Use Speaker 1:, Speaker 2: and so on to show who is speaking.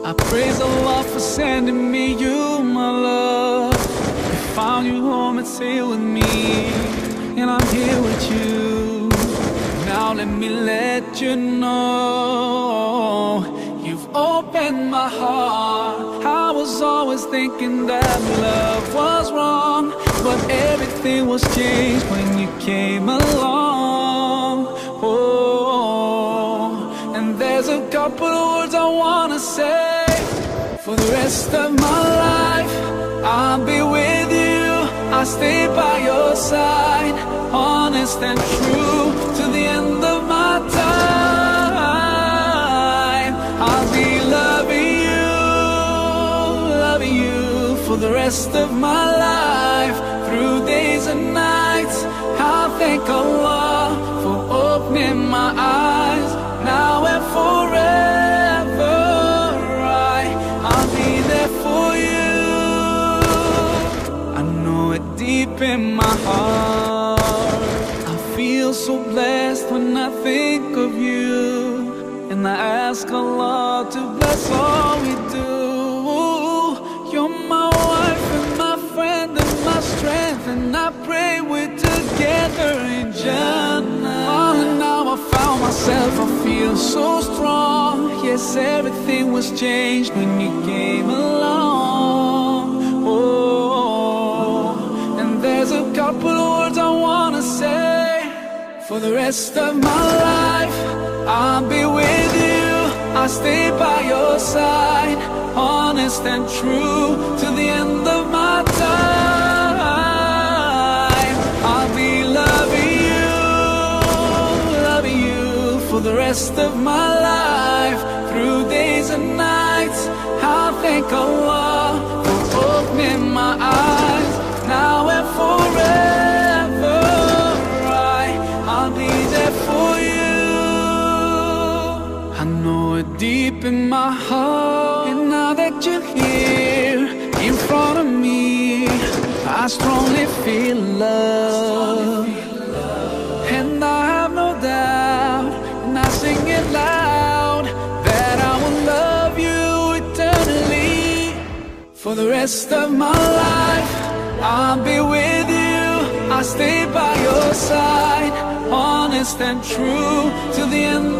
Speaker 1: I praise Allah for sending me you, my love. I found you home, it's here with me, and I'm here with you. Now let me let you know, you've opened my heart. I was always thinking that love was wrong, but everything was changed when you came along. Oh, and there's a couple of words I wanna say. For the rest of my life, I'll be with you. I'll stay by your side, honest and true to the end of my time. I'll be loving you for the rest of my life, through days and nights. I'll thank Allah for opening my eyes, now and forever. I'll be there for you. I know it deep in my heart. I feel so blessed when I think of you, and I ask Allah to bless all we do. You're my wife and my friend and my strength, and I pray we're together in Jannah. Oh, now I found myself, I feel so strong. Yes, everything was changed when you came along. Oh, and there's a couple of words I wanna say. For the rest of my life, I'll be with you. I'll stay by your side, honest and true to the end of my time. I'll be loving you for the rest of my life, through days and nights. I'll thank Allah for opening my eyes, now and forever. I'll be there for you. I know it deep in my heart, and now that you're here in front of me, I strongly feel love. And I have no doubt, and I sing it loud, that I will love you eternally. For the rest of my life, I'll be with you. I'll stay by your side, honest and true to the end